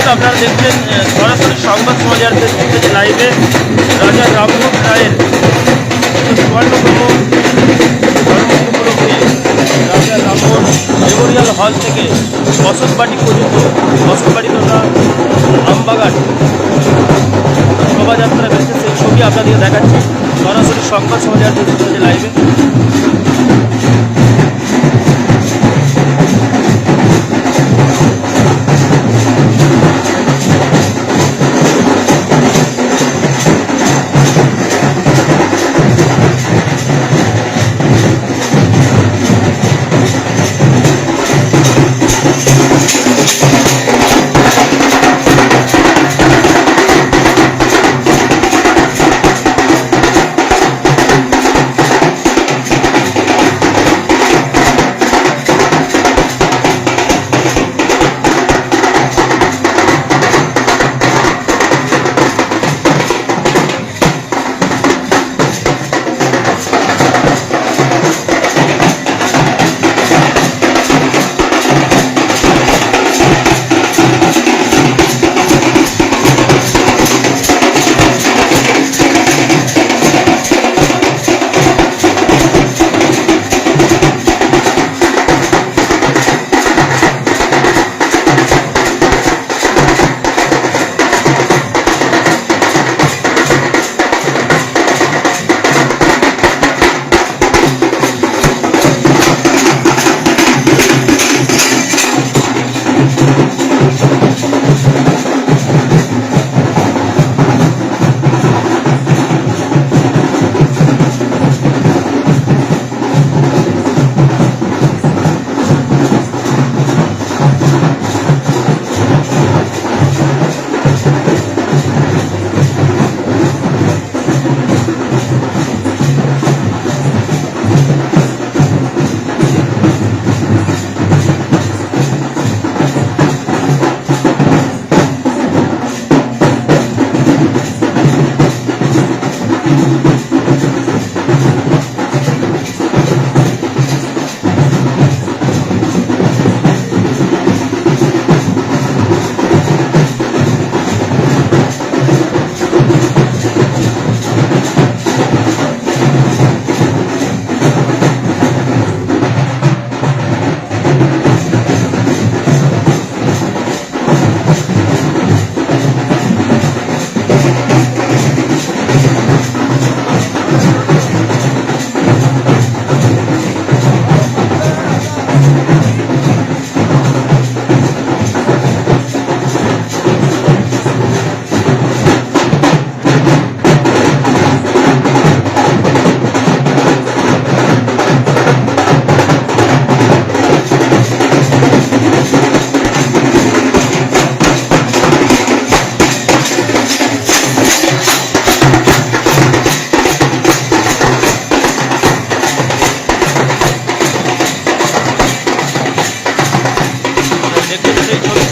দর্শক আপনারা দেখছেন সরাসরি সংবাদ সমাচার ফেসবুক পেজে লাইভে রাজা রামমোহন রায়ের 54তম জন্মদিন উপলক্ষে রাজা রামমোহন মেমোরিয়াল হল থেকে বসতবাড়ি পর্যন্ত বসতবাড়ি তথা আমবাগান শোভাযাত্রা বেরোচ্ছে, সেই ছবি আপনাদের দেখাচ্ছি সরাসরি সংবাদ সমাচার ফেসবুক পেজে লাইভে।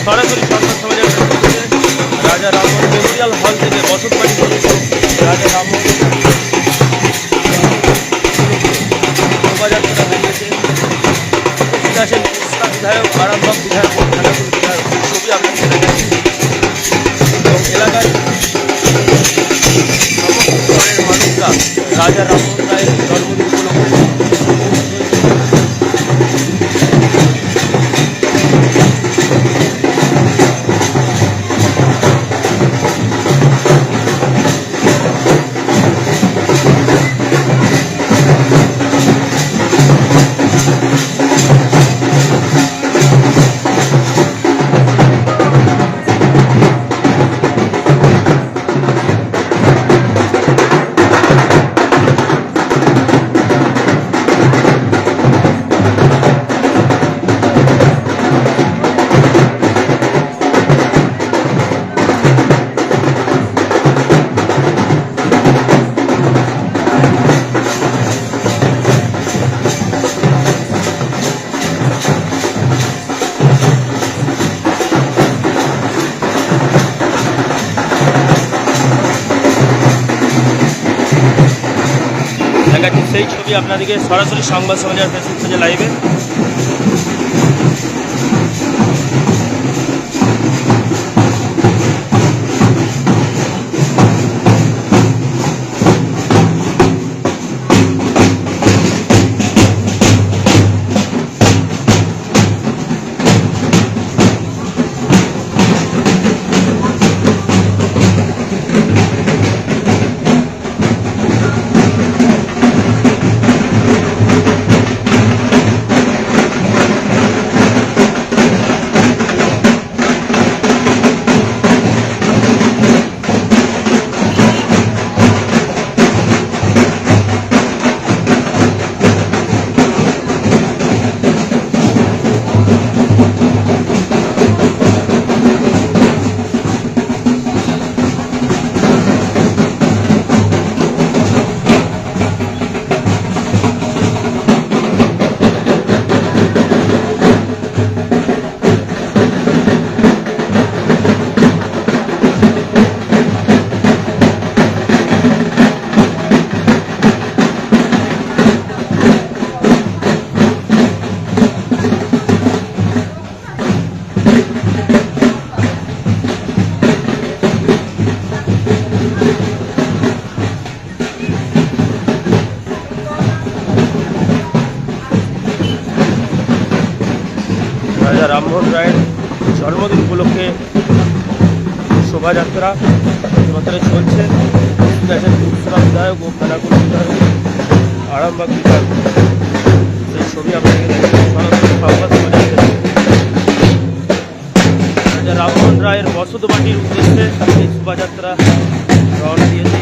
সরাসরি সংবাদ সমাচার রাজা রামমোহন মেমোরিয়াল হল থেকে বসতবাড়ি পর্যন্ত রাজা রামমোহন শোভাযাত্রা বেরিয়েছে। উপস্থিত আছেন উস্তা বিধায়ক, আরামবাগ বিধায়ক, খানাকুল বিধায়ক, ছবি আপনাদের দেখাচ্ছি এবং এলাকার সমস্ত স্তরের মানুষরা রাজা রামমোহন রায়ের জন্মদিন উপলক্ষে দেখাচ্ছি সেই ছবি আপনাদেরকে সরাসরি সংবাদ সমাচার ফেসবুক পেজে লাইভে। শোভাযাত্রা চলছে। গেছেন উৎসব বিধায়ক ও খেলাকুল বিধায়ক আরামবাগ বিধায়ক। সেই ছবি আপনাকে সংবাদ রাজা রামমোহন রায়ের বসতবাটির উদ্দেশ্যে এই শোভাযাত্রা রওনা দিয়েছে।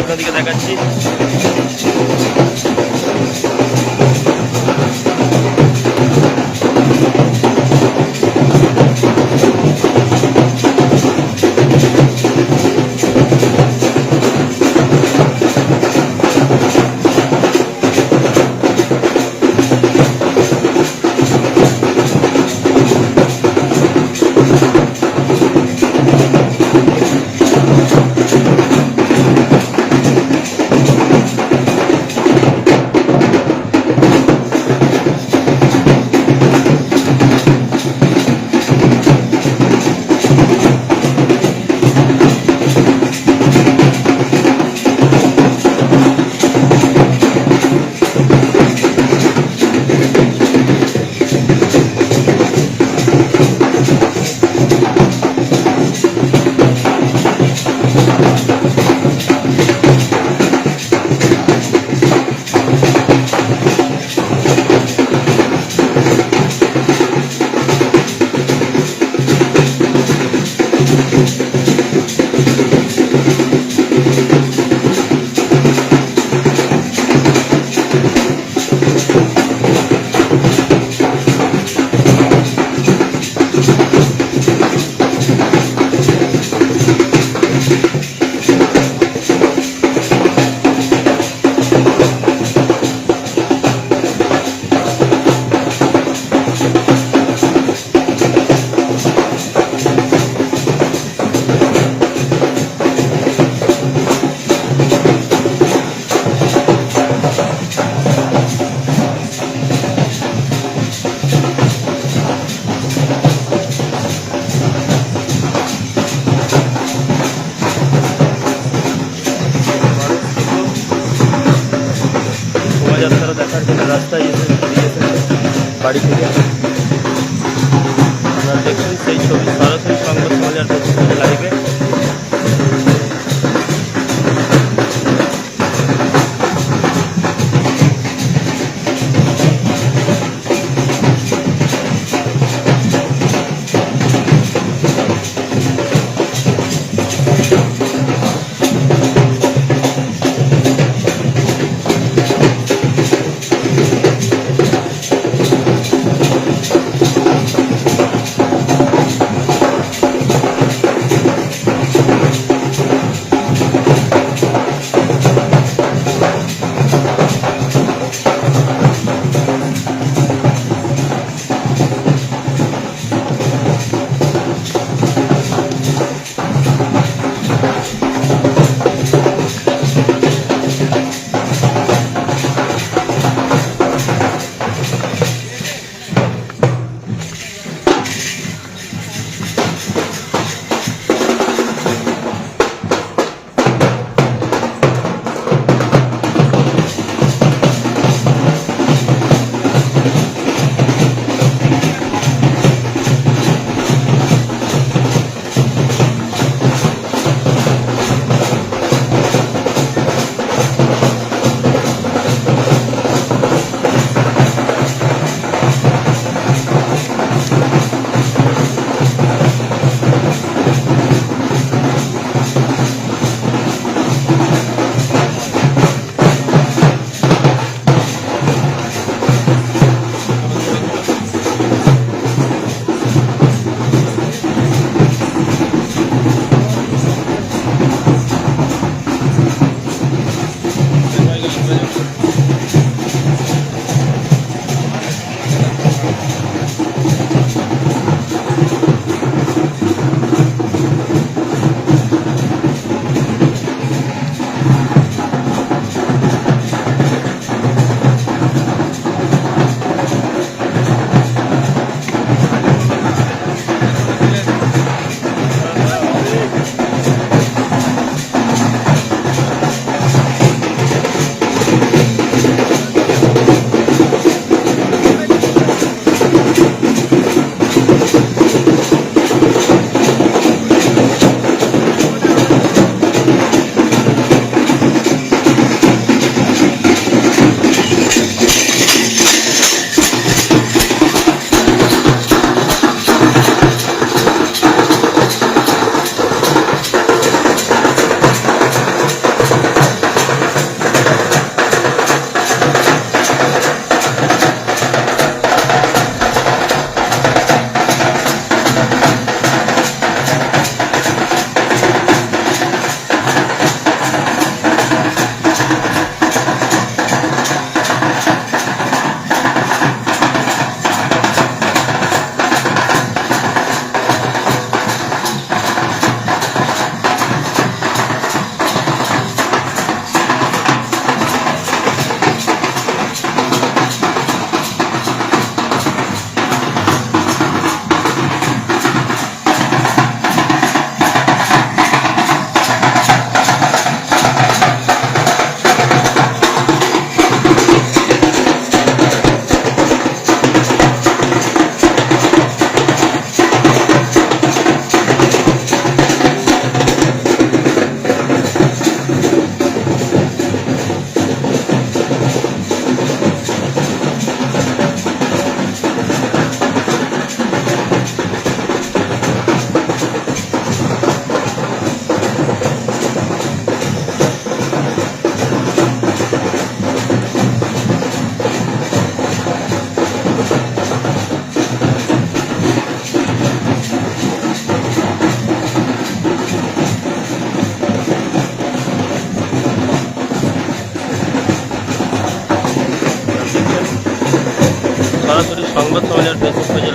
আপনাদেরকে দেখাচ্ছি। শোভাযাত্রা দেখার জন্য রাস্তায় বাড়ি থেকে আপনারা দেখছেন সেই ছবি সরাসরি সংবাদ সমাচার।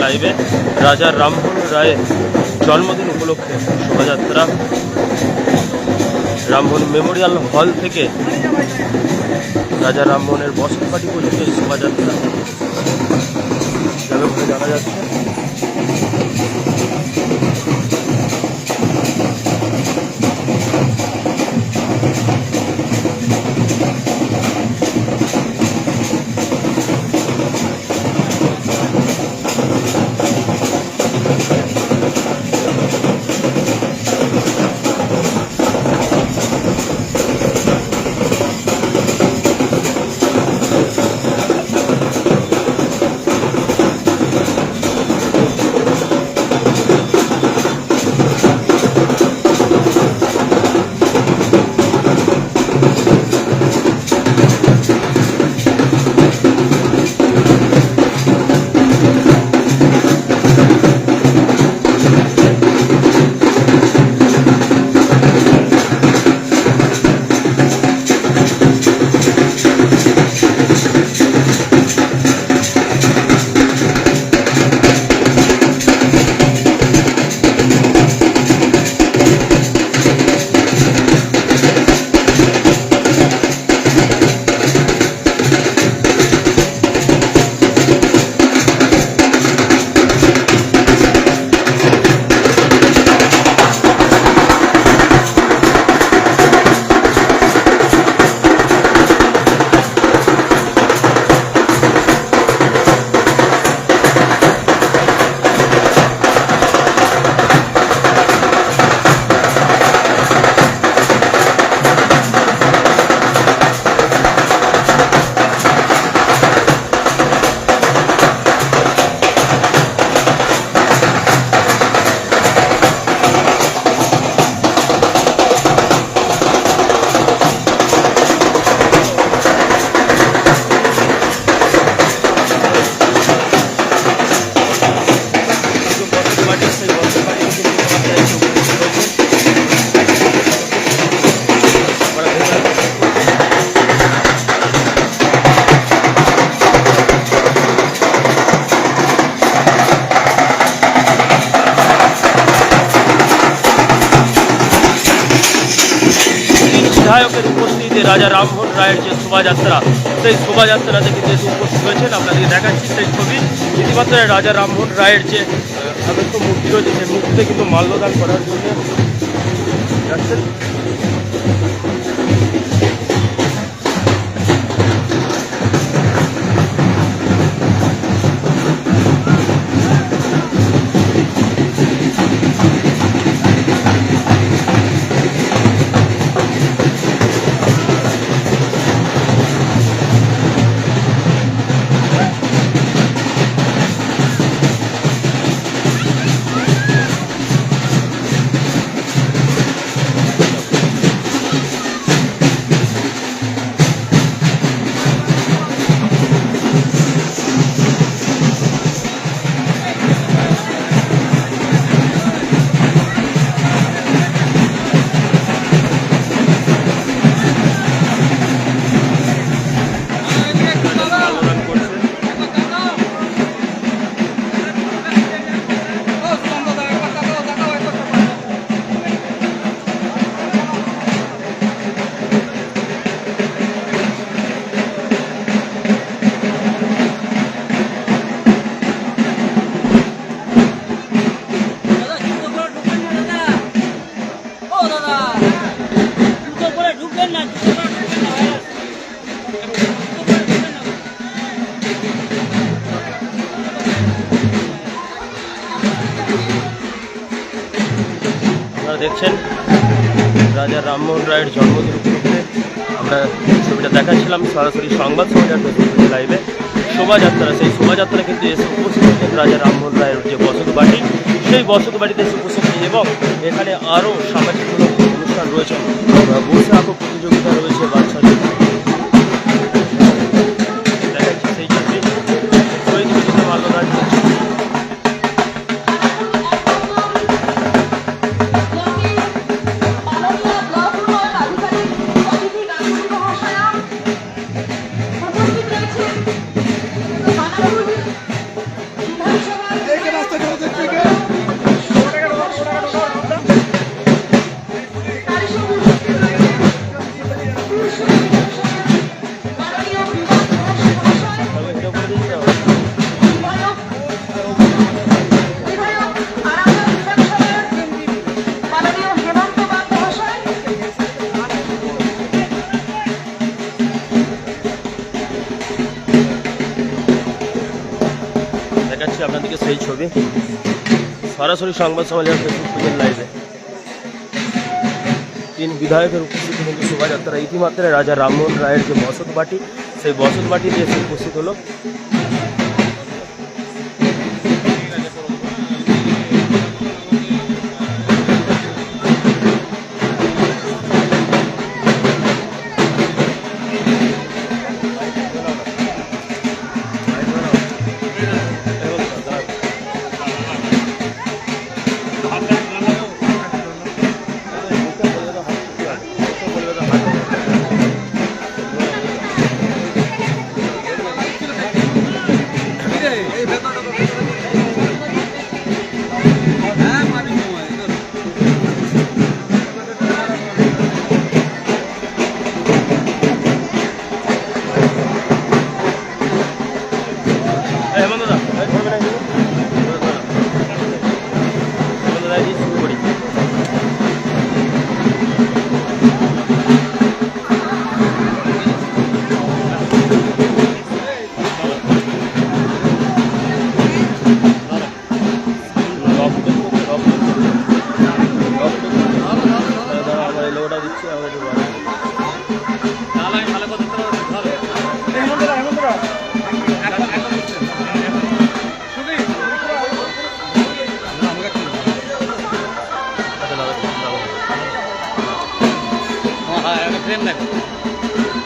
লাইভে রাজা রামমোহন রায়ের জন্মদিন উপলক্ষে শোভাযাত্রা রামমোহন মেমোরিয়াল হল থেকে রাজা রামমোহনের বসতবাড়ি পর্যন্ত এই শোভাযাত্রা যাবে বলে জানা যাচ্ছে। বিধায়কের উপস্থিতিতে রাজা রামমোহন রায়ের যে শোভাযাত্রা, সেই শোভাযাত্রাতে কিন্তু এসে উপস্থিত হয়েছেন। আপনাদেরকে দেখাচ্ছি সেই ছবি। ইতিমধ্যে রাজা রামমোহন রায়ের যে আদর্শ মূর্তি রয়েছে, সেই মূর্তিতে কিন্তু মাল্যদান করার জন্য যাচ্ছেন। দেখছেন রাজা রামমোহন রায়ের জন্মদিন উপলক্ষে আমরা ছবিটা দেখাচ্ছিলাম সরাসরি সংবাদ সম্মেলন লাইভে শোভাযাত্রা। সেই শোভাযাত্রা কিন্তু এসে উপস্থিত হয়েছেন রাজা রামমোহন রায়ের যে বসতবাড়ি, সেই বসতবাড়িতে এসে উপস্থিত এবং এখানে আরও সামাজিকমূলক অনুষ্ঠান রয়েছে, বসে আঁকো প্রতিযোগিতা রয়েছে বাচ্চাদের। দেখাচ্ছি সেই ছবি, শহীদ মিনারে মাল্যদান করছে। সেই ছবি সরাসরি সংবাদ সম্মেলন ফেসবুক পেজের লাইভে। 3 বিধায়কের উপস্থিতি কিন্তু শোভাযাত্রা ইতিমাত্র রাজা রামমোহন রায়ের যে বসত বাটি, সেই বসত বাটি দিয়ে এসে উপস্থিত হলো।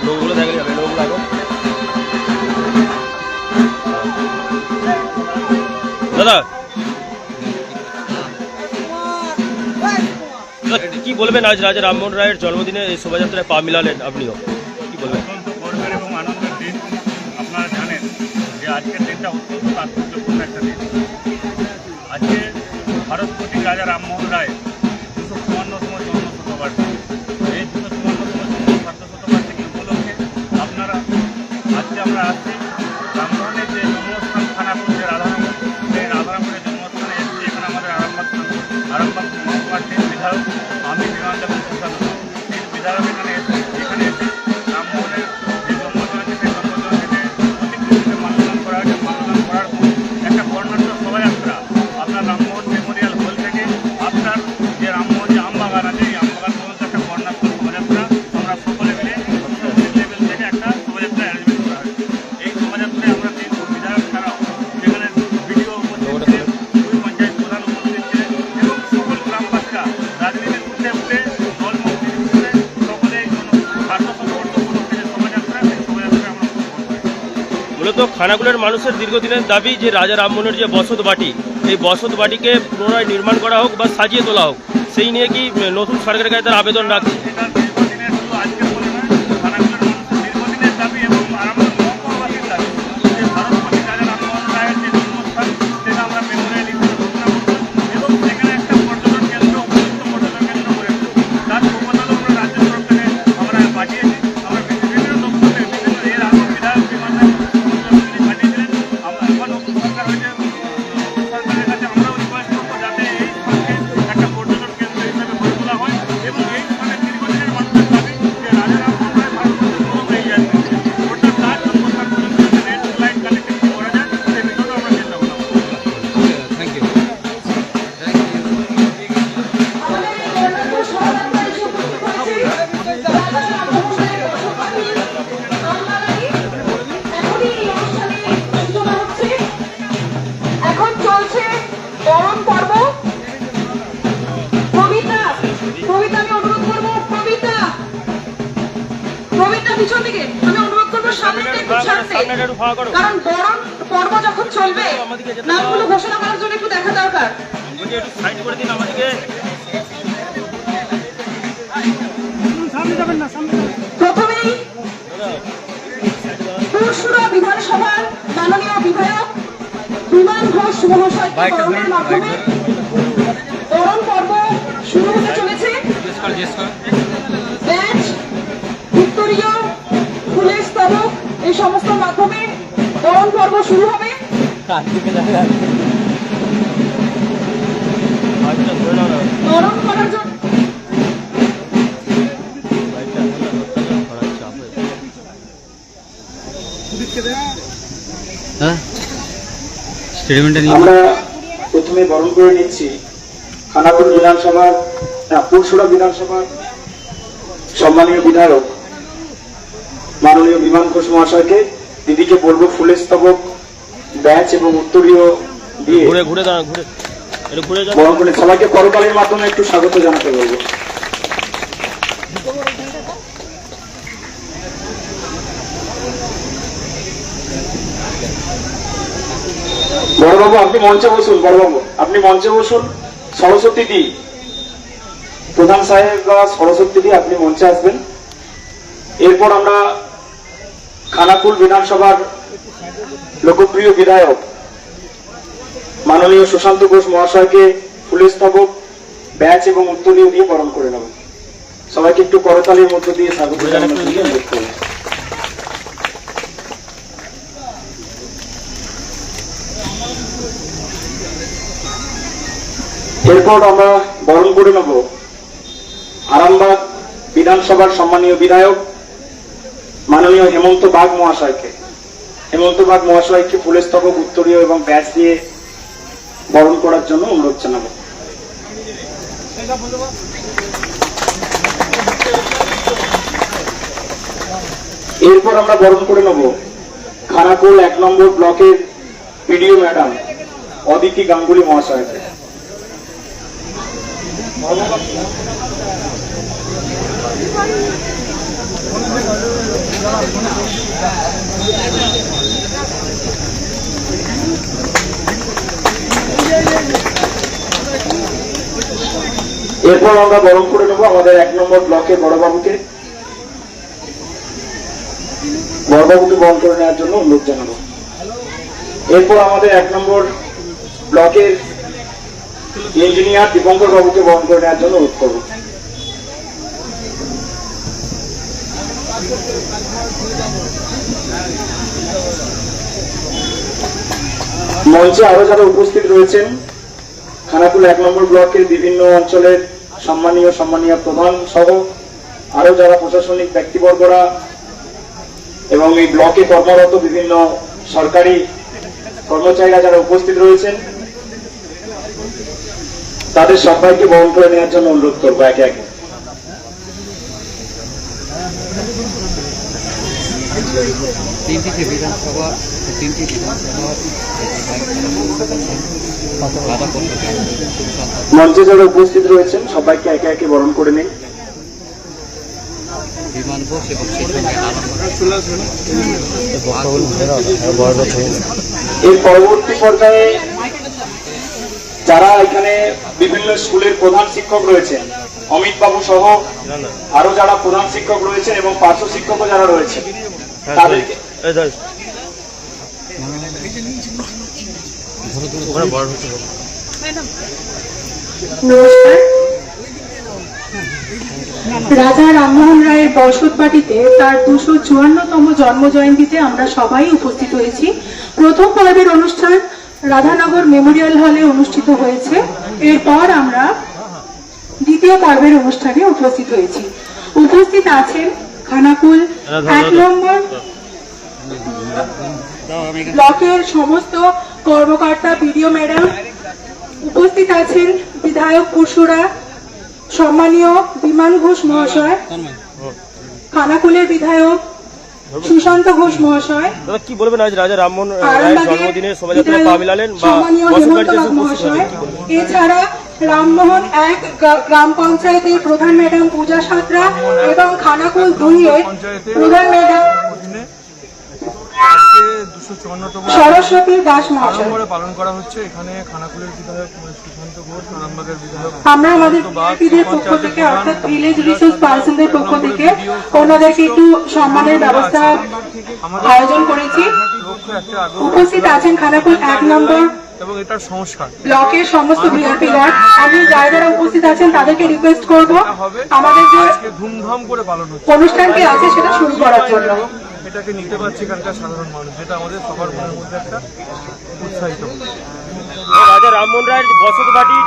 লোকগুলো দেখে যাবে, লোকগুলো আগে দাদা কি বলবেন? আজ রাজা রামমোহন রায়ের জন্মদিনে এই শোভাযাত্রায় পা মিলালেন, আপনিও কি বলবেন? অত্যন্ত গর্বের এবং আনন্দের দিন। আপনারা জানেন যে আজকের দিনটা অত্যন্ত তাৎপর্যপূর্ণ একটা দিন। আজকে ভারতপতি রাজা রামমোহন রায় 254তম জন্ম শতবার্ষিকী। এই 254তম জন্ম শতবার্ষিকী উপলক্ষে আপনারা আজকে আমরা আসছি রামমোহনের যে জন্মস্থান খানাপুর, যে রাধারামপুর, সেই রাধারামপুরের জন্মস্থানে এসেছি। এখানে আমাদের আরামবাগ মহকুমার 3 বিধায়ক, আমি বিমান এবং প্রসাদ 3 বিধায়ক এখানে এসে রামমোহনের যে জন্মজয়ন্তী, সেই জন্মজয়ন্তীতে প্রতিকৃতিতে মাল্যদান করা হয়েছে। মাল্যদান করার পর একটা বর্ণাঢ্য শোভাযাত্রা আপনার রামমোহন মেমোরিয়াল হল থেকে আপনার যে রামমোহন যে আমবাগান আছে, এই আমবাগান পর্যন্ত একটা বর্ণাঢ্য শোভাযাত্রা আমরা সকলে মিলে লেভেল থেকে একটা শোভাযাত্রা অ্যারেঞ্জমেন্ট করা হয়েছে। এই শোভাযাত্রায় আমরা 3 বিধায়ক ছাড়াও যেখানে ভিডিও উপস্থিত ছিলেন, 2 পঞ্চায়েত প্রধান উপস্থিত ছিলেন এবং সকল গ্রামবাসীরা রাজনীতির ঊর্ধ্বে উঠে দলমুক্তির ঊর্ধ্বে সকলে স্বার্থসম্পর্ক উপলক্ষে যে শোভাযাত্রা, সেই শোভাযাত্রায় আমরা উপভোগ করি। মূলত খানাকুলের মানুষের দীর্ঘদিনের দাবি যে রাজা রামমোহনের যে বসত বাটি, এই বসত বাটিকে পুনরায় নির্মাণ করা হোক বা সাজিয়ে তোলা হোক, সেই নিয়ে কি নতুন সরকারের কাছে তার আবেদন রাখছে? এটা দীর্ঘদিনের শুধু আজকের বলে নয়, খানাকুলের মানুষের দীর্ঘদিনের দাবি এবং আরামবাগ মহকুমাবাসীর দাবি যে ভারতপতি রাজা রামমোহন রায়ের যে জন্মস্থান, সেটা আমরা মেমোরিয়াল হিসেবে ঘোষণা করব এবং সেখানে একটা পর্যটন কেন্দ্র, উপযুক্ত পর্যটন কেন্দ্র করে দেব। তার প্রপোজালও আমরা রাজ্য সরকারে আমরা পাঠিয়েছি। আমরা বিভিন্ন দপ্তরে বিভিন্ন এর আগের বিধায়ক তিনি পাঠিয়েছিলেন। আমরা এখন নতুন সরকার হয়েছে, নতুন সরকারের কাছে আমরাও রিকোয়েস্ট করবো যাতে এই স্থানকে একটা পর্যটন কেন্দ্র হিসেবে গড়ে তোলা হয় এবং এই স্থানে দীর্ঘদিনের মানুষের দাবি যে রাজা রামমোহন রায় ভারতবর্ষের প্রথম এগিয়ে আসবে। অর্থাৎ তার জন্মস্থান পর্যন্ত যাতে রেড লাইন কানেক্টিভিটি করা যায়, সেই বিষয়টা আমরা চিন্তা করলাম। Thank you. এখন চলছে বরণ পর্ব। কবিতা আমি অনুরোধ করবো, কবিতা পিছন দিকে আমি অনুরোধ করবো সামনেটা একটু ছাড়তে, কারণ বরণ পর্ব যখন চলবে নামগুলো ঘোষণা করার জন্য একটু দেখা দরকার। সাইড করে দিন আমাদেরকে। প্রথমেই পুরসুরা বিধানসভার মাননীয় বিধায়ক বিমান ঘোষ মহাশয় বরণের মাধ্যমে বরণ পর্ব শুরু হতে চলেছে। ব্যাচ, ভিক্টোরিয়া, ফুলের স্তবক, এই সমস্ত মাধ্যমে বরণ পর্ব শুরু হবে। বরণ করার জন্য আমরা প্রথমে বরণ করে নিচ্ছি খানাকুল বিধানসভার পুরসুরা বিধানসভার সম্মানীয় বিধায়ক মাননীয় বিমান ঘোষ মহাশয়কে। দিদিকে বলবো ফুলের স্তবক, ব্যাচ এবং উত্তরীয় দিয়ে ঘুরে ঘুরে দাঁড়া, ঘুরে একটু ঘুরে যান। বরণ করে সবাইকে করতালির মাধ্যমে একটু স্বাগত জানাতে বলবো। বড়বাবু আপনি মঞ্চে বসুন, বড়বাবু আপনি মঞ্চে বসুন। সরস্বতী দি, প্রধান সাহেব বা সরস্বতী দি আপনি মঞ্চে আসবেন। এরপর আমরা খানাকুল বিধানসভার লোকপ্রিয় বিধায়ক মাননীয় সুশান্ত ঘোষ মহাশয়কে ফুলের স্তবক, ব্যাচ এবং উত্তরীয় দিয়ে বরণ করে নেব। সবাইকে একটু করতালির মধ্য দিয়ে স্বাগত জানানোর জন্য অনুরোধ করব। এরপর আমরা বরণ করে নেব আরামবাগ বিধানসভার সম্মানীয় বিধায়ক মাননীয় হেমন্ত বাগ মহাশয়কে। হেমন্ত বাগ মহাশয়কে ফুলের স্তবক, উত্তরীয় এবং ব্যাচ দিয়ে বরণ করার জন্য অনুরোধ জানাবো। এরপর আমরা বরণ করে নেব খানাকুল 1 নম্বর ব্লকের পিডিও ম্যাডাম অদিতি গাঙ্গুলি মহাশয়কে। এরপর আমরা বরণ করে নেব আমাদের 1 নম্বর ব্লকের বড়বাবুকে। বড়বাবুকে বরণ করে নেওয়ার জন্য অনুরোধ জানাবো। এরপর আমাদের 1 নম্বর ব্লকের ইঞ্জিনিয়ার দীপঙ্কর বাবুকে বরণ করে নেওয়ার জন্য অনুরোধ করব। মঞ্চে আরো যারা উপস্থিত রয়েছেন খানাকুল 1 নম্বর ব্লকের বিভিন্ন অঞ্চলের সম্মানীয় প্রধান সহ আরো যারা প্রশাসনিক ব্যক্তিবর্গরা এবং এই ব্লকে কর্মরত বিভিন্ন সরকারি কর্মচারীরা যারা উপস্থিত রয়েছেন তাদের সবাইকে বরণ করে নেওয়ার জন্য অনুরোধ করবো একে একে। মঞ্চে যারা উপস্থিত রয়েছেন সবাইকে একে একে বরণ করে নিন। বিমান ঘোষ এবং সেই সঙ্গে এর পরবর্তী পর্যায়ে যারা এখানে বিভিন্ন স্কুলের প্রধান শিক্ষক রয়েছেন অমিত বাবু সহ আরো যারা প্রধান শিক্ষক রয়েছেন এবং পার্শ্ব শিক্ষকও যারা রয়েছেন তাদেরকে নমস্কার। রাজা রামমোহন রায়ের বসতবাটিতে তার 254তম জন্ম জয়ন্তীতে আমরা সবাই উপস্থিত হয়েছি। প্রথম পর্বের অনুষ্ঠান রাধানগর মেমোরিয়াল হলে অনুষ্ঠিত হয়েছে। এরপর আমরা দ্বিতীয় পর্বের অনুষ্ঠানে উপস্থিত হয়েছি। উপস্থিত আছেন খানাকুল 1 নম্বর ব্লকের সমস্ত কর্মকর্তা, বিডিও ম্যাডাম। উপস্থিত আছেন বিধায়ক পুরসুরা সম্মানীয় বিমান ঘোষ মহাশয়, খানাকুলের বিধায়ক সুশান্ত ঘোষ মহাশয়, কি বলবেন আজ রাজা রামমোহন রায়ের জন্মদিনে শোভাযাত্রা পা মিলালেন বা মহাশয়। এছাড়া রামমোহন 1 গ্রাম পঞ্চায়েতের প্রধান ম্যাডাম পূজা সাঁতরা এবং খানাকুল 2 এর প্রধান ম্যাডাম সরস্বতী দাস মহাশয় পালন করা হচ্ছে। এখানে খানাকুলের বিধায়ক সুশান্ত ঘোষ, আরামবাগের বিধায়ক আমরা আমাদের ভিলেজের পক্ষ থেকে অর্থাৎ ভিলেজ রিসোর্স পার্সনদের পক্ষ থেকে ওনাদেরকে একটু সম্মানের ব্যবস্থা আয়োজন করেছি। উপস্থিত আছেন খানাকুল 1 নম্বর এবং এটার সংস্কার ব্লকের সমস্ত ভিআইপি গার্ড। আমি যারা যারা উপস্থিত আছেন তাদেরকে রিকোয়েস্ট করব আমাদের যে ধুমধাম করে পালন হচ্ছে অনুষ্ঠানটি আছে সেটা শুরু করার জন্য। এটাকে নিতে পারছি এখানকার সাধারণ মানুষ, যেটা আমাদের সবার মনের মধ্যে একটা উৎসাহিত। রাজা রামমোহন রায়ের বসতবাটির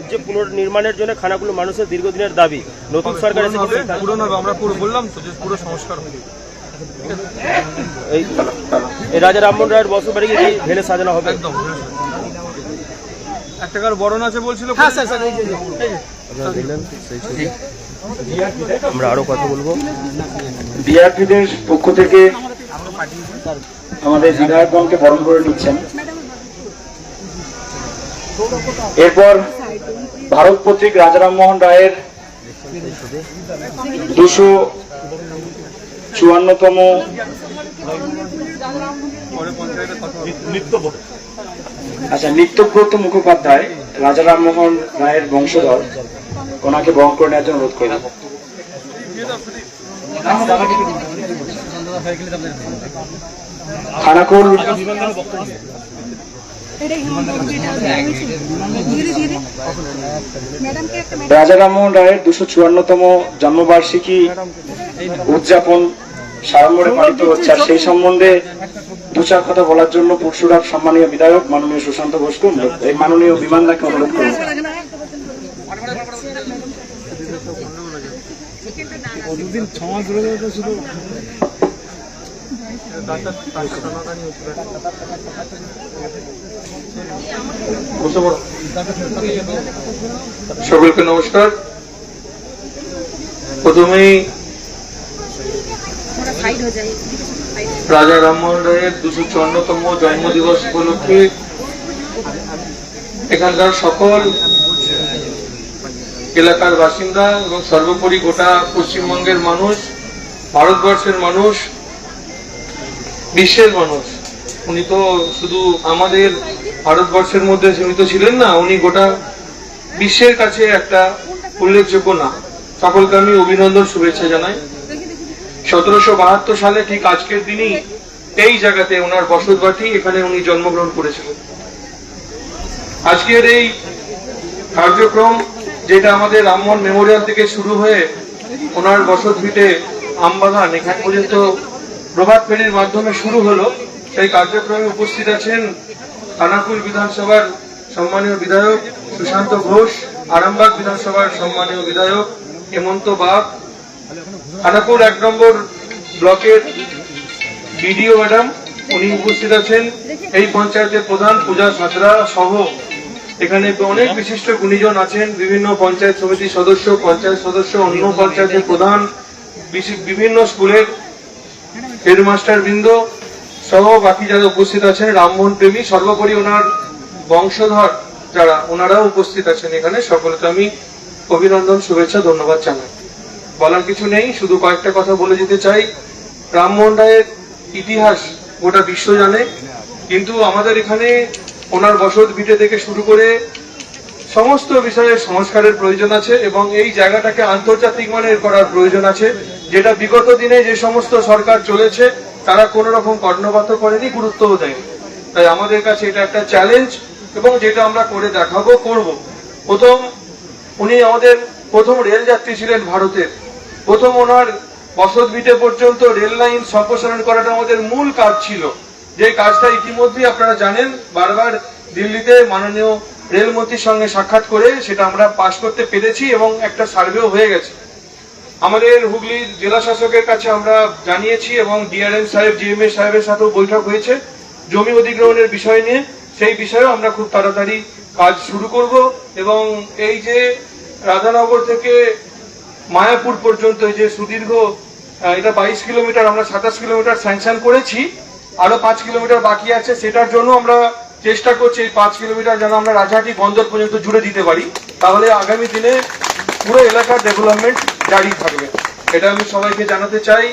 যে পুনর্নির্মাণের জন্য খানাকুল মানুষের দীর্ঘদিনের দাবি, নতুন সরকার এসে পূরণ হবে। আমরা পুরো বললাম তো যে পুরো সংস্কার হবে। এই রাজা রামমোহন রায়ের বসত বাড়িকে কি ঢেলে সাজানো হবে? একদম একটা কার বরণ আছে বলছিল। আমরা আরো কথা বলবো। বিআরপিদের পক্ষ থেকে আমাদের বিধায়কগণকে বরণ করে নিচ্ছেন। এরপর ভারত পত্রিক রাজা রামমোহন রায়ের 254তম নিত্যব্রত মুখোপাধ্যায় রাজা রামমোহন রায়ের বংশধর, ওনাকে বরণ করে নেওয়ার জন্য অনুরোধ করব। খানাকুল রাজা রামমোহন রায়ের 254তম জন্মবার্ষিকী উদযাপন সাড়ম্বরে পালিত হচ্ছে, আর সেই সম্বন্ধে দু চার কথা বলার জন্য পরশুরাম সম্মানীয় বিধায়ক মাননীয় সুশান্ত ঘোষকে এই মাননীয় বিমানদাকে অনুরোধ করব। সকলকে নমস্কার। প্রথমেই রাজা রামমোহন রায়ের 254তম জন্মদিবস উপলক্ষে এখানকার সকল এলাকার বাসিন্দা এবং সর্বোপরি গোটা পশ্চিমবঙ্গের মানুষ, ভারতবর্ষের মানুষ, বিশ্বের মানুষ, উনি তো শুধু আমাদের ভারতবর্ষের মধ্যে সীমিত ছিলেন না, উনি গোটা বিশ্বের কাছে একটা উল্লেখযোগ্য নাম। সকলকে আমি অভিনন্দন, শুভেচ্ছা জানাই। 1772 সালে ঠিক আজকের দিনই এই জায়গাতে ওনার বসতবাটি, এখানে উনি জন্মগ্রহণ করেছিলেন। আজকের এই কার্যক্রম যেটা আমাদের রামমোহন মেমোরিয়াল থেকে শুরু হয়ে ওনার বসত ভিটে আমবাগান এখান পর্যন্ত প্রভাত ফেরির মাধ্যমে শুরু হলো, সেই কার্যক্রমে উপস্থিত আছেন খানাকুল বিধানসভার সম্মানীয় বিধায়ক সুশান্ত ঘোষ, আরামবাগ বিধানসভার সম্মানীয় বিধায়ক হেমন্ত বাগ, খানাকুল 1 নম্বর ব্লকের বিডিও ম্যাডাম উনি উপস্থিত আছেন, এই পঞ্চায়েতের প্রধান পূজা সাঁতরা সহ এখানে অনেক বিশিষ্ট গুণীজন আছেন, বিভিন্ন পঞ্চায়েত সমিতির সদস্য, পঞ্চায়েত সদস্য, অন্য পঞ্চায়েতের প্রধান, বিভিন্ন স্কুলের হেডমাস্টার বৃন্দ সহ বাকি যারা উপস্থিত আছেন, রামমোহন প্রেমী, সর্বোপরি ওনার বংশধর যারা ওনারাও উপস্থিত আছেন এখানে। সকলকে আমি অভিনন্দন, শুভেচ্ছা, ধন্যবাদ জানাই। বলার কিছু নেই, শুধু কয়েকটা কথা বলে যেতে চাই। রামমোহন রায়ের ইতিহাস গোটা বিশ্ব জানে, কিন্তু আমাদের এখানে ওনার বসত ভিটে থেকে শুরু করে সমস্ত বিষয়ে সংস্কারের প্রয়োজন আছে এবং এই জায়গাটাকে আন্তর্জাতিক মানের করার প্রয়োজন আছে, যেটা বিগত দিনে যে সমস্ত সরকার চলেছে তারা কোন রকম কর্ণপাত করেনি, গুরুত্বও দেয়নি। তাই আমাদের কাছে এটা একটা চ্যালেঞ্জ এবং যেটা আমরা করে দেখাবো, করব। উনি আমাদের প্রথম রেল যাত্রী ছিলেন ভারতের। প্রথম ওনার বসত ভিটে পর্যন্ত রেল লাইন সম্প্রসারণ করাটা আমাদের মূল কাজ ছিল, যে কাজটা ইতিমধ্যেই আপনারা জানেন, বারবার দিল্লিতে মাননীয় রেলমন্ত্রীর সঙ্গে সাক্ষাৎ করে সেটা আমরা পাশ করতে পেরেছি এবং একটা সার্ভেও হয়ে গেছে। আমাদের হুগলির জেলা শাসকের কাছে আমরা জানিয়েছি এবং ডিআরএম সাহেব, জিএমএ সাহেবের সাথেও বৈঠক হয়েছে জমি অধিগ্রহণের বিষয় নিয়ে। সেই বিষয়েও আমরা খুব তাড়াতাড়ি কাজ শুরু করব এবং এই যে রাধানগর থেকে মায়াপুর পর্যন্ত যে সুদীর্ঘ, এটা 22 কিলোমিটার, আমরা 27 কিলোমিটার স্যাংশন করেছি, আরো 5 কিলোমিটার বাকি আছে। সেটার জন্য আমরা চেষ্টা করছি এই 5 কিলোমিটার যেন আমরা রাজাহাটি বন্দর পর্যন্ত জুড়ে দিতে পারি, তাহলে আগামী দিনে পুরো এলাকার ডেভেলপমেন্ট জারি থাকবে। এটা আমি সবাইকে জানাতে চাই।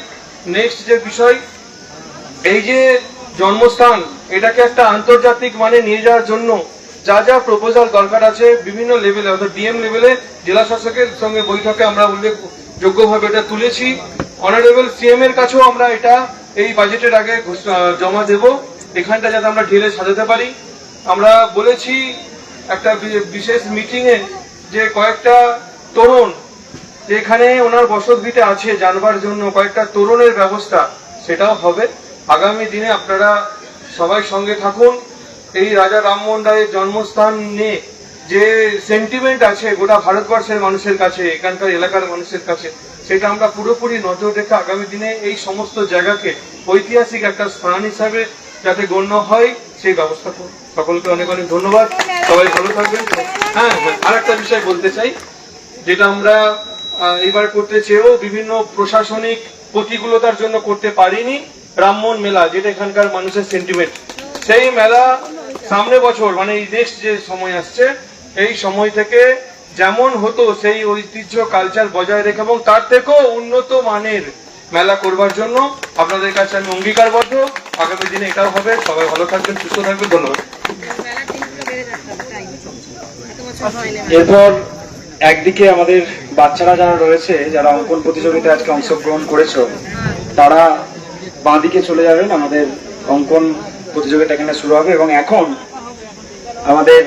নেক্সট যে বিষয়, এই যে জন্মস্থান, এটাকে একটা আন্তর্জাতিক মানে নিয়ে যাওয়ার জন্য যা যা প্রপোজাল দরকার আছে বিভিন্ন লেভেলে, অর্থাৎ ডিএম লেভেলে জেলা শাসকের সঙ্গে বৈঠকে আমরা উল্লেখযোগ্যভাবে এটা তুলেছি। অনারেবল সিএম এর কাছেও আমরা এটা এই বাজেটের আগে জমা দেব, এখানটা যাতে আমরা ঢেলে সাজাতে পারি। আমরা বলেছি একটা বিশেষ মিটিং এ যে কয়েকটা তোরণ যেখানে ওনার বসত ভিটে আছে জানবার জন্য কয়েকটা তোরণের ব্যবস্থা, সেটাও হবে। আগামী দিনে আপনারা সবাই সঙ্গে থাকুন। এই রাজা রামমোহন রায়ের জন্মস্থান নিয়ে যে সেন্টিমেন্ট আছে গোটা ভারতবর্ষের মানুষের কাছে, এখানকার এলাকার মানুষের কাছে, সেটা আমরা পুরোপুরি নজর রেখে আগামী দিনে এই সমস্ত জায়গাকে ঐতিহাসিক একটা স্থান হিসাবে যাতে গণ্য হয় সেই ব্যবস্থা করব। সকলকে অনেক অনেক ধন্যবাদ, সবাই ভালো থাকবেন। হ্যাঁ হ্যাঁ, আর একটা বিষয় বলতে চাই, যেটা আমরা এবার করতে চেয়েও বিভিন্ন প্রশাসনিক প্রতিকূলতার জন্য করতে পারিনি, ব্রাহ্মণ মেলা, যেটা এখানকার মানুষের সেন্টিমেন্ট, সেই মেলা সামনে বছর মানে এই নেক্সট যে সময় আসছে এই সময় থেকে যেমন হতো সেই ঐতিহ্য কালচার বজায় রেখে এবং তার থেকেও উন্নত মানের মেলা করবার জন্য আপনাদের কাছে আমি অঙ্গীকারবদ্ধ। আগামী দিনে এটাও হবে। সবাই ভালো থাকবেন, সুস্থ থাকবেন, ধন্যবাদ। এরপর একদিকে আমাদের বাচ্চারা যারা রয়েছে, যারা অঙ্কন প্রতিযোগিতায় আজকে অংশগ্রহণ করেছো, তারা বাঁদিকে চলে যাবেন। আমাদের অঙ্কন প্রতিযোগিতা এখানে শুরু হবে এবং এখন আমাদের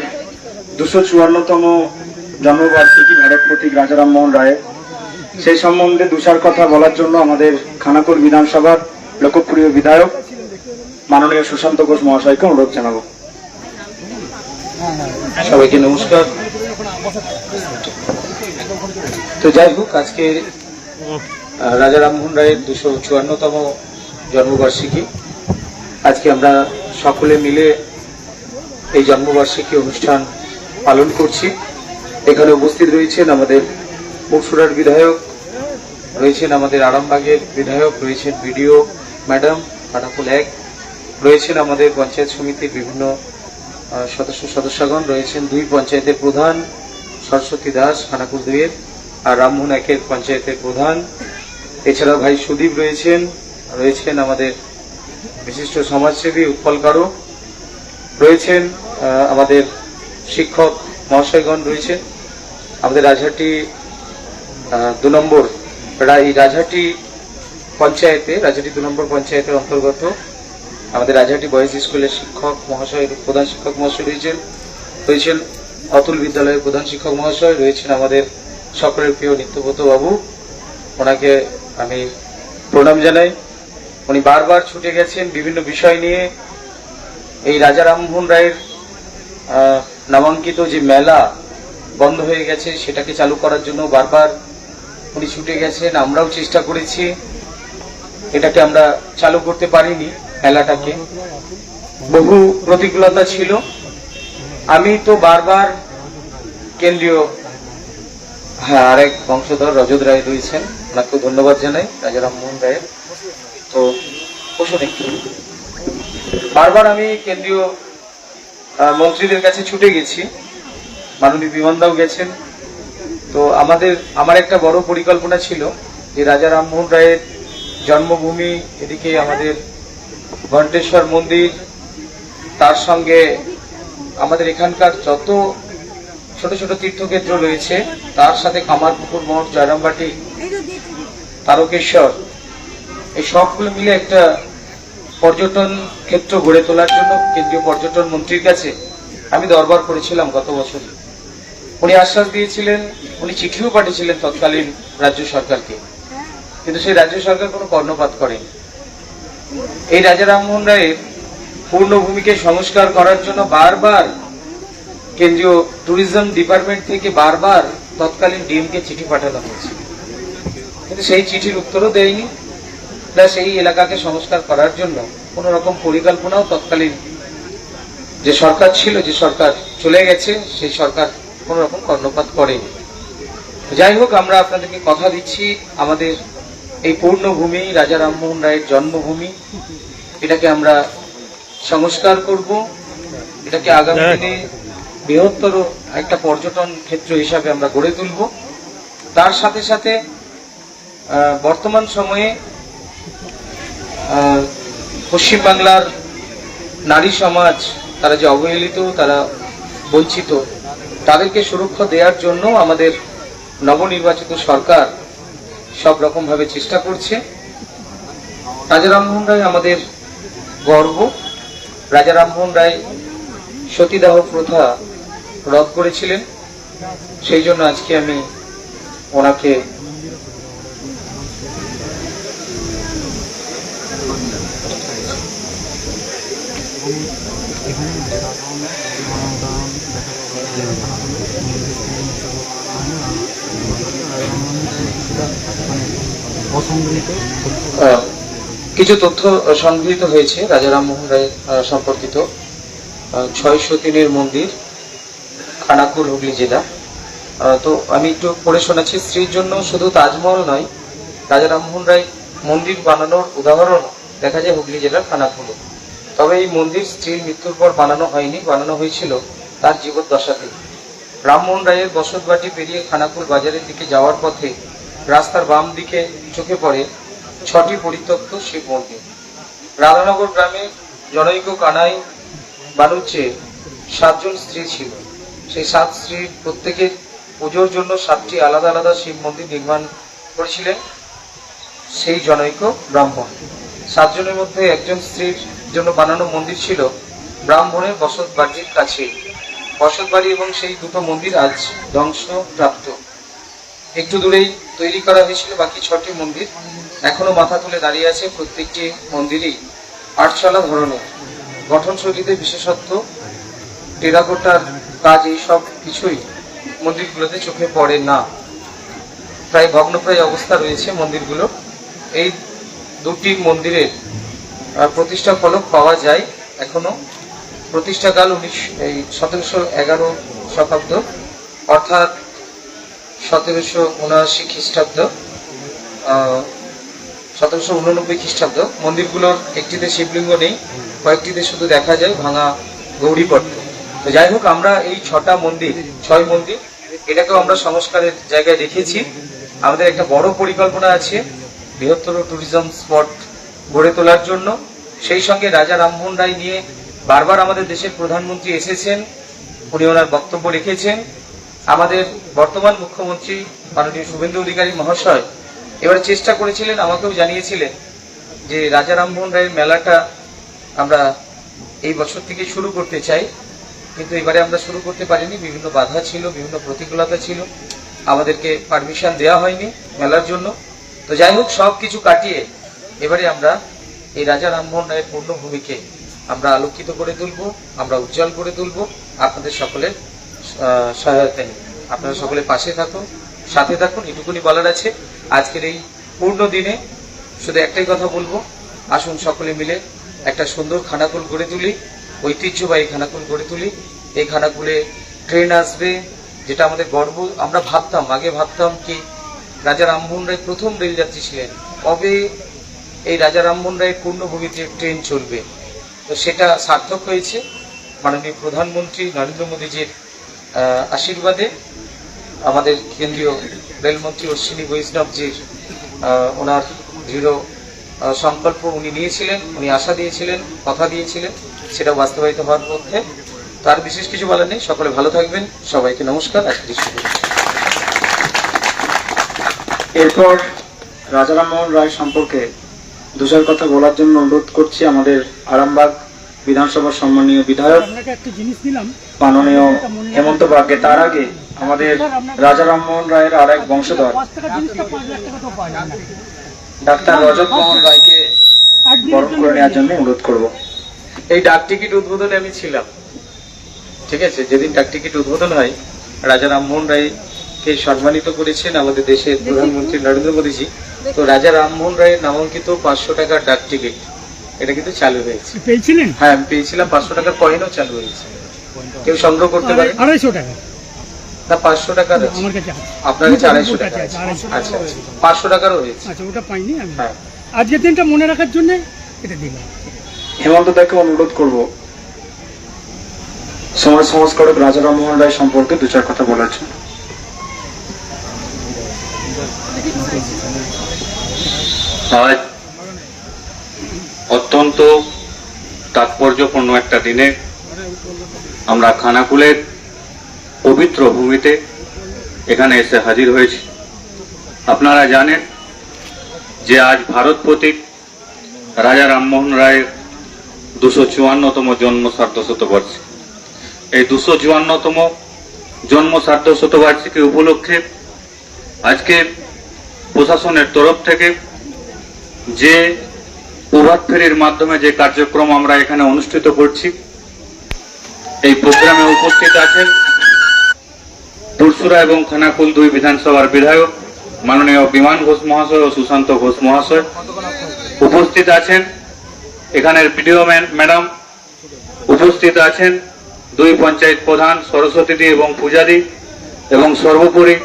254তম জন্মবার্ষিকী ভারত প্রতীক রাজা রামমোহন রায়ের, সেই সম্বন্ধে দুসার কথা বলার জন্য আমাদের খানাকুল বিধানসভার লোকপ্রিয় বিধায়ক মাননীয় সুশান্ত ঘোষ মহাশয়কে অনুরোধ জানাবো। সবাইকে নমস্কার। তো যাই হোক, আজকে রাজা রামমোহন রায়ের 254তম জন্মবার্ষিকী। আজকে আমরা সকলে মিলে এই জন্মবার্ষিকী অনুষ্ঠান পালন করছি। এখানে উপস্থিত রয়েছেন আমাদের মুর্শিদাবাদের বিধায়ক, রয়েছেন আমাদের আরামবাগের বিধায়ক, রয়েছেন বিডিও ম্যাডাম খানাকুল 1, রয়েছেন আমাদের পঞ্চায়েত সমিতির বিভিন্ন সদস্যগণ, রয়েছেন 2 পঞ্চায়েতের প্রধান সরস্বতী দাস খানাকুল 2-এর আর রামমোহন 1-এর পঞ্চায়েতের প্রধান। এছাড়া ভাই সুদীপ রয়েছেন আমাদের বিশিষ্ট সমাজসেবী উৎপল কারো, রয়েছেন আমাদের শিক্ষক মহাশয়গণ, রয়েছেন আমাদের রাজহাটি 2 নম্বর এই রাজহাটি পঞ্চায়েতে, রাজহাটি 2 নম্বর পঞ্চায়েতের অন্তর্গত আমাদের রাজহাটি বয়েজ স্কুলের শিক্ষক মহাশয়, প্রধান শিক্ষক মহাশয় রয়েছেন অতুল বিদ্যালয়ের প্রধান শিক্ষক মহাশয়, রয়েছেন আমাদের সকলের প্রিয় নিত্যব্রত বাবু, ওনাকে আমি প্রণাম জানাই। উনি বারবার ছুটে গেছেন বিভিন্ন বিষয় নিয়ে। এই রাজা রামমোহন রায়ের নামাঙ্কিত যে মেলা বন্ধ হয়ে গেছে সেটাকে চালু করার জন্য বারবার উনি ছুটে গেছেন। আমরাও চেষ্টা করেছি, এটাকে আমরা চালু করতে পারিনি। মেলাটাকে বহু প্রতিকূলতা ছিল। আমি তো বারবার কেন্দ্রীয় আরেক বংশধর রজত রায় রয়েছেন, ওনাকে ধন্যবাদ জানাই রাজা রামমোহন রায়ের। তো বসুন একটু। বারবার আমি কেন্দ্রীয় মন্ত্রীদের কাছে ছুটে গেছি, মাননীয় বিমানদাও গেছেন। তো আমার একটা বড় পরিকল্পনা ছিল যে রাজা রামমোহন রায়ের জন্মভূমি, এদিকে আমাদের ঘণ্টেশ্বর মন্দির, তার সঙ্গে আমাদের এখানকার যত ছোট ছোট তীর্থক্ষেত্র রয়েছে, তার সাথে কামারপুকুর মঠ, জয়রামবাটি, তারকেশ্বর, এই সবগুলো মিলে একটা পর্যটন ক্ষেত্র গড়ে তোলার জন্য কেন্দ্রীয় পর্যটন মন্ত্রীর কাছে আমি দরবার করেছিলাম গত বছর। উনি আশ্বাস দিয়েছিলেন, উনি চিঠিও পাঠিয়েছিলেন তৎকালীন রাজ্য সরকারকে, কিন্তু সেই রাজ্য সরকার কোনো কর্ণপাত করেনি। এই রাজা রামমোহন রায়ের পূর্ণভূমিকে সংস্কার করার জন্য বারবার কেন্দ্রীয় ট্যুরিজম ডিপার্টমেন্ট থেকে বারবার তৎকালীন ডিএমকে চিঠি পাঠানো হয়েছে, কিন্তু সেই চিঠির উত্তরও দেয়নি। প্লাস এই এলাকাকে সংস্কার করার জন্য কোন রকম পরিকল্পনাও তৎকালীন যে সরকার ছিল, যে সরকার চলে গেছে, সেই সরকার কোন রকম কর্ণপাত করেনি। যাই হোক, আমরা আপনাদেরকে কথা দিচ্ছি, আমাদের এই পূর্ণভূমি রাজা রামমোহন রায়ের জন্মভূমি, এটাকে আমরা সংস্কার করব, এটাকে আগামী দিনে বৃহত্তর একটা পর্যটন ক্ষেত্র হিসাবে আমরা গড়ে তুলব। তার সাথে সাথে বর্তমান সময়ে পশ্চিমবাংলার নারী সমাজ, তারা যে অবহেলিত, তারা বঞ্চিত, তাদেরকে সুরক্ষা দেওয়ার জন্য আমাদের নবনির্বাচিত সরকার সব রকম ভাবে চেষ্টা করছে। রাজা রামমোহন রায় আমাদের গর্ব। রাজা রামমোহন রায় সতীদাহ প্রথা রদ করেছিলেন, সেই জন্য আজকে আমি ওনাকে এখানে কিছু তথ্য সংগৃহীত হয়েছে রাজা রামমোহন রায়ের সম্পর্কিত। 603 মন্দির, খানাকুল, হুগলি জেলা। তো আমি একটু পড়ে শোনাচ্ছি। স্ত্রীর জন্য শুধু তাজমহল নয়, রাজা রামমোহন রায় মন্দির বানানোর উদাহরণ দেখা যায় হুগলি জেলার খানাকুলে। তবে এই মন্দির স্ত্রীর মৃত্যুর পর বানানো হয়নি, বানানো হয়েছিল তার জীবদ্দশাতে। রামমোহন রায়ের বসতবাটি পেরিয়ে খানাকুল বাজারের দিকে যাওয়ার পথে রাস্তার বাম দিকে চোখে পড়ে 6টি পরিত্যক্ত শিব মন্দির। রাধানগর গ্রামে জনৈক কানাই বানুচ্ছে 7 জন স্ত্রী ছিল। সেই 7 স্ত্রীর প্রত্যেকের পুজোর জন্য 7টি আলাদা আলাদা শিব মন্দির নির্মাণ করেছিলেন সেই জনৈক ব্রাহ্মণ। 7 জনের মধ্যে একজন স্ত্রীর জন্য বানানো মন্দির ছিল ব্রাহ্মণের বসতবাড়ির কাছে। বসতবাড়ি এবং সেই দুটো মন্দির আজ ধ্বংসপ্রাপ্ত। একটু দূরেই তৈরি করা হয়েছিল বাকি 6টি মন্দির, এখনো মাথা তুলে দাঁড়িয়ে আছে। প্রত্যেকটি মন্দিরই 8চালা ধরনের, গঠনশৈলীতে বিশেষত্ব, টেরাকোটার কাজ, এই সব কিছুই মন্দিরগুলোতে চোখে পড়ে না। প্রায় ভগ্নপ্রায় অবস্থা রয়েছে মন্দিরগুলো। এই দুটি মন্দিরের প্রতিষ্ঠা ফলক পাওয়া যায় এখনো। প্রতিষ্ঠাকাল 1711 শতাব্দ, অর্থাৎ 1779 খ্রিস্টাব্দ, 1789 খ্রিস্টাব্দ। মন্দিরগুলোর একটিতে শিবলিঙ্গ নেই, কয়েকটিতে শুধু দেখা যায় ভাঙা গৌরীপট্ট। তো যাই হোক, আমরা এই 6 মন্দির এটাকেও আমরা সংস্কারের জায়গায় রেখেছি। আমাদের একটা বড় পরিকল্পনা আছে বৃহত্তর ট্যুরিজম স্পট গড়ে তোলার জন্য। সেই সঙ্গে রাজা রামমোহন রায় নিয়ে বারবার আমাদের দেশের প্রধানমন্ত্রী এসেছেন, উনি ওনার বক্তব্য রেখেছেন। আমাদের বর্তমান মুখ্যমন্ত্রী মাননীয় শুভেন্দু অধিকারী মহাশয় এবারে চেষ্টা করেছিলেন, আমাকেও জানিয়েছিলেন যে রাজা রামমোহন রায়ের মেলাটা আমরা এই বছর থেকে শুরু করতে চাই, কিন্তু এবারে আমরা শুরু করতে পারিনি। বিভিন্ন বাধা ছিল, বিভিন্ন প্রতিকূলতা ছিল, আমাদেরকে পারমিশন দেওয়া হয়নি মেলার জন্য। তো যাই হোক, সব কিছু কাটিয়ে এবারে আমরা এই রাজা রামমোহন রায়ের পূর্ণভূমিকে আমরা আলোকিত করে তুলব, আমরা উজ্জ্বল করে তুলব আপনাদের সকলের সহায়তা নিয়ে। আপনারা সকলে পাশে থাকুন, সাথে থাকুন, এটুকুনি বলার আছে। আজকের এই পূর্ণ দিনে শুধু একটাই কথা বলবো, আসুন সকলে মিলে একটা সুন্দর খানাকুল গড়ে তুলি, ঐতিহ্যবাহী খানাকুল গড়ে তুলি। এই খানাকুলে ট্রেন আসবে, যেটা আমাদের গর্ব। আমরা আগে ভাবতাম কি রাজা রামমোহন রায় প্রথম রেলযাত্রী ছিলেন, কবে এই রাজা রামমোহন রায়ের পূর্ণভূমিতে ট্রেন চলবে। তো সেটা সার্থক হয়েছে মাননীয় প্রধানমন্ত্রী নরেন্দ্র মোদীজির আশীর্বাদে। আমাদের কেন্দ্রীয় রেলমন্ত্রী অশ্বিনী বৈষ্ণবজির ওনার দৃঢ় সংকল্প উনি নিয়েছিলেন, উনি আশা দিয়েছিলেন, কথা দিয়েছিলেন, সেটা বাস্তবায়িত হওয়ার মধ্যে। তার বিশেষ কিছু বলার নেই। সকলে ভালো থাকবেন, সবাইকে নমস্কার। এরপর রাজা রামমোহন রায় সম্পর্কে 2 কথা বলার জন্য অনুরোধ করছি আমাদের আরামবাগ বিধানসভার সম্মানীয় বিধায়ক মাননীয় হেমন্ত বাগকে। তার আগে আমাদের রাজা রামমোহন রায়ের আর এক বংশধর ডাক্তার রজত মোহন রায়কে বরণ করে নেওয়ার জন্য অনুরোধ করব। এই ডাক টিকিট উদ্বোধনে আমি ছিলাম, ঠিক আছে। যেদিন ডাক টিকিট উদ্বোধন হয়, রাজা রামমোহন রায়কে সম্মানিত করেছেন আমাদের দেশের প্রধানমন্ত্রী নরেন্দ্র মোদীজি। তো রাজা রামমোহন রায়ের নামাঙ্কিত 500 টাকার ডাক টিকিট এটা কিন্তু চালু হয়েছে। পেয়েছিলেন? হ্যাঁ, আমি পেয়েছিলাম। 500 টাকার কয়েনও চালু হয়েছে, কেউ সংগ্রহ করতে পারে। 250 টাকা না, 500 টাকার আছে আমার কাছে। আপনার কাছে 250 টাকা আছে? আচ্ছা, 500 টাকারও হয়েছে। আচ্ছা, ওটা পাইনি আমি। হ্যাঁ, আজকের দিনটা মনে রাখার জন্য এটা দিলাম। হেমন্ত দাকে অনুরোধ করব সমাজ সংস্কারক রাজা রামমোহন রায় সম্পর্কে 2 কথা বলার জন্য। আজ অত্যন্ত তাৎপর্যপূর্ণ একটা দিনে আমরা খানাকুলের পবিত্র ভূমিতে এখানে এসে হাজির হয়েছি। আপনারা জানেন যে আজ ভারত প্রতীক রাজা রামমোহন রায়ের 254তম জন্ম সার্ধশতবার্ষিকী। এই 254তম জন্ম সার্ধশতবার্ষিকী উপলক্ষে আজকে প্রশাসনের তরফ থেকে যে প্রভাত ফেরির মাধ্যমে যে কার্যক্রম আমরা এখানে অনুষ্ঠিত করছি, এই প্রোগ্রামে উপস্থিত আছেন পুরসুরা এবং খানাকুল 2 বিধানসভার বিধায়ক মাননীয় বিমান ঘোষ মহাশয় ও সুশান্ত ঘোষ মহাশয় উপস্থিত আছেন, এখানের বিডিও ম্যাডাম উপস্থিত আছেন, দুই পঞ্চায়েত প্রধান সরস্বতীদি এবং পূজাদি, এবং সর্বোপরি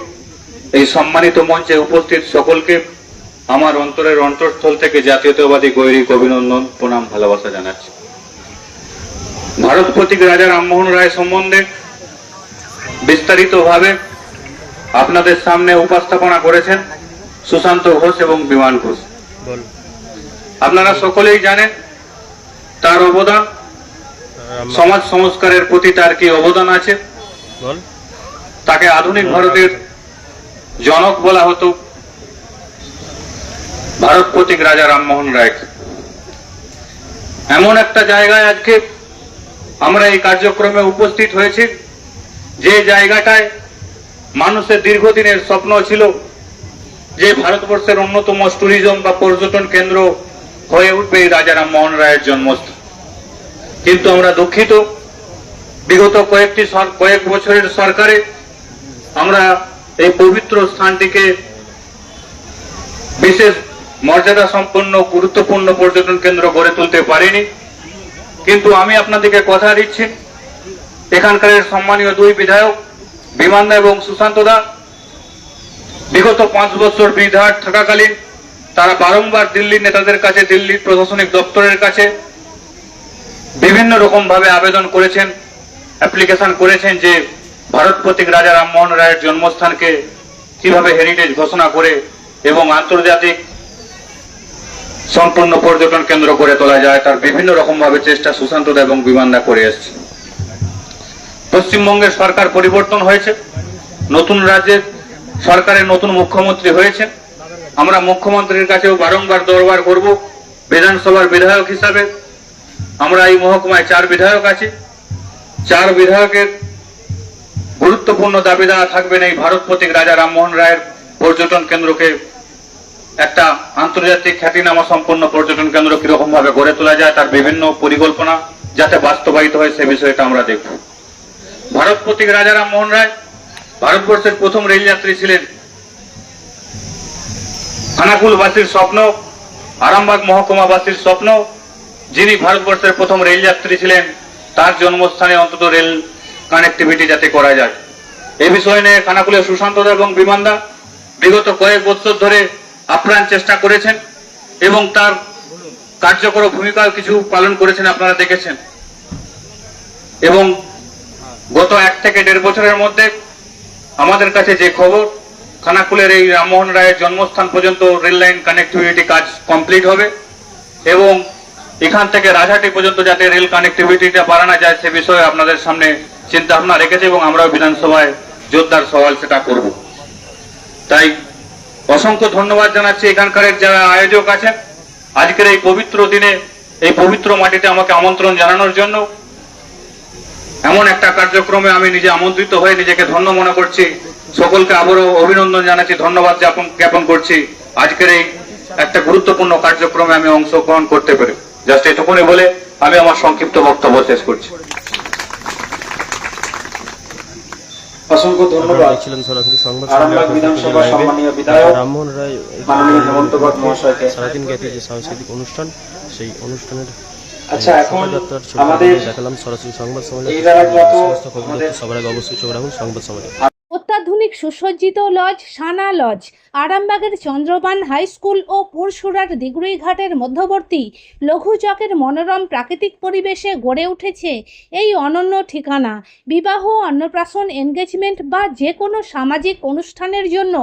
এই সম্মানিত মঞ্চে উপস্থিত সকলকে আমার অন্তরের অন্তঃস্থল থেকে জাতীয়তাবাদী গৈরিক অভিনন্দন, প্রণাম, ভালোবাসা জানাচ্ছি। ভারত প্রতীক রাজা রামমোহন রায় সম্বন্ধে বিস্তারিতভাবে আপনাদের সামনে উপস্থাপনা করেছেন সুশান্ত ঘোষ এবং বিমান ঘোষ। আপনারা সকলেই জানেন তার অবদান, সমাজ সংস্কারের প্রতি তার কি অবদান আছে। তাকে আধুনিক ভারতের জনক বলা হতো, ভারত প্রতীক রাজা রামমোহন রায়। এমন একটা জায়গায় আজকে আমরা এই কার্যক্রমে উপস্থিত হয়েছি যে জায়গাটায় মানুষের দীর্ঘদিনের স্বপ্ন ছিল যে ভারতবর্ষের অন্যতম ট্যুরিজম বা পর্যটন কেন্দ্র হয়ে উঠবে এই রাজা রামমোহন রায়ের জন্মস্থান। কিন্তু আমরা দুঃখিত, বিগত কয়েক বছরের সরকারে আমরা এই পবিত্র স্থানটিকে বিশেষ মর্যাদা সম্পন্ন গুরুত্বপূর্ণ পর্যটন কেন্দ্র গড়ে তুলতে পারিনি। কিন্তু আমি আপনাদেরকে কথা দিচ্ছি, এখানকার সম্মানীয় দুই বিধায়ক বিমানদা এবং সুশান্ত দা বিগত 5 বছর বিধায়ক থাকাকালীন তারা বারংবার দিল্লির নেতাদের কাছে, দিল্লির প্রশাসনিক দপ্তরের কাছে বিভিন্ন রকম ভাবে আবেদন করেছেন, অ্যাপ্লিকেশন করেছেন যে ভারত প্রতীক রাজা রামমোহন রায়ের জন্মস্থানকে কিভাবে হেরিটেজ ঘোষণা করে এবং আন্তর্জাতিক সম্পূর্ণ পর্যটন কেন্দ্র করে তোলা যায়, তার বিভিন্ন রকম ভাবে চেষ্টা সুশান্ত দা এবং বিমানদা করে এসছে। পশ্চিমবঙ্গের সরকার পরিবর্তন হয়েছে, নতুন রাজ্যের সরকারের নতুন মুখ্যমন্ত্রী হয়েছে। আমরা মুখ্যমন্ত্রীর কাছেও বারংবার দরবার করব, বিধানসভার বিধায়ক হিসাবে আমরা এই মহকুমায় 4 বিধায়ক আছি। 4 বিধায়কের গুরুত্বপূর্ণ দাবি দেওয়া থাকবেন এই ভারত প্রতীক রাজা রামমোহন রায়ের পর্যটন কেন্দ্রকে একটা আন্তর্জাতিক খ্যাতিনামা সম্পন্ন পর্যটন কেন্দ্র কিরকম ভাবে গড়ে তোলা যায়, তার বিভিন্ন পরিকল্পনা যাতে বাস্তবায়িত হয় সে বিষয়টা আমরা দেখব। ভারত প্রতীক রাজা রামমোহন রায় ভারতবর্ষের প্রথম রেলযাত্রী ছিলেন। খানাকুলবাসীর স্বপ্ন, আরামবাগ মহকুমাবাসীর স্বপ্ন, যিনি ভারতবর্ষের প্রথম রেলযাত্রী ছিলেন তার জন্মস্থানে অন্তত রেল কানেক্টিভিটি যাতে করা যায়, এই বিষয় নিয়ে খানাকুলের সুশান্ত দা এবং বিমানদা বিগত কয়েক বছর ধরে আপ্রাণ চেষ্টা করেছেন এবং তার কার্যকর ভূমিকাও কিছু পালন করেছেন, আপনারা দেখেছেন। এবং গত 1 থেকে 1.5 বছরের মধ্যে আমাদের কাছে যে খবর, খানাকুলের এই রামমোহন রায়ের জন্মস্থান পর্যন্ত রেল লাইন কানেক্টিভিটি কাজ কমপ্লিট হবে এবং এখান থেকে রাজহাটি পর্যন্ত যাতে রেল কানেক্টিভিটিটা বাড়ানো যায় সে বিষয়ে আপনাদের সামনে চিন্তা ভাবনা রেখেছে এবং আমরাও বিধানসভায় জোরদার সওয়াল সেটা করব। তাই অসংখ্য ধন্যবাদ জানাচ্ছি এখানকার যারা আয়োজক আছেন, আজকের এই পবিত্র দিনে এই পবিত্র মাটিতে আমাকে আমন্ত্রণ জানানোর জন্য। এমন একটা কার্যক্রমে আমি নিজে আমন্ত্রিত হয়ে নিজেকে ধন্য মনে করছি। সকলকে আবারও অভিনন্দন জানাচ্ছি, ধন্যবাদ জ্ঞাপন করছি আজকের এই একটা গুরুত্বপূর্ণ কার্যক্রমে আমি অংশগ্রহণ করতে পারি। জাস্ট এটুকুনি বলে আমি আমার সংক্ষিপ্ত বক্তব্য শেষ করছি। অসংখ্য ধন্যবাদ। ছিলেন সরাসরি সংবাদ আরামবাগ বিধানসভা সম্মানীয় বিধায়ক রামমোহন রায় মাননীয় হেমন্ত ভট্ট মহাশয়কে। সারাদিন জ্ঞাতি যে সাংস্কৃতিক অনুষ্ঠান, সেই অনুষ্ঠানের আচ্ছা, এখন শোভাযাত্রার ছবি আমাদের দেখালাম সরাসরি সংবাদ সম্মেলন। এইবারের মতো সমস্ত খবর আমাদের সবার আগে অবশ্যই চোখ রাখুন সংবাদ সম্মেলন। অত্যাধুনিক সুসজ্জিত লজ সানা লজ আরামবাগের চন্দ্রবান হাই স্কুল ও পুরসুরার দিগুড়িঘাটের মধ্যবর্তী লঘু চকের মনোরম প্রাকৃতিক পরিবেশে গড়ে উঠেছে এই অনন্য ঠিকানা। বিবাহ, অন্নপ্রাশন, এনগেজমেন্ট বা যে কোনো সামাজিক অনুষ্ঠানের জন্য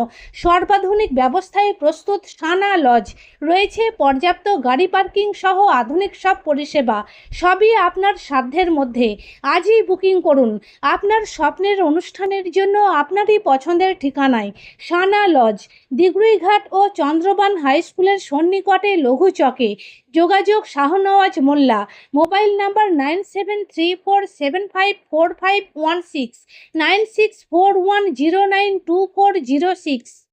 সর্বাধুনিক ব্যবস্থায় প্রস্তুত সানা লজ। রয়েছে পর্যাপ্ত গাড়ি পার্কিং সহ আধুনিক সব পরিষেবা, সবই আপনার সাধ্যের মধ্যে। আজই বুকিং করুন আপনার স্বপ্নের অনুষ্ঠানের জন্য আপনারই পছন্দের ঠিকানায়। সানা লজ, দিগুড়িঘাট ও চন্দ্রবান হাই স্কুলের সন্নিকটে লঘু চকে। যোগাযোগ শাহনওয়াজ মোল্লা। Mobile number 9734754516, 9641092406।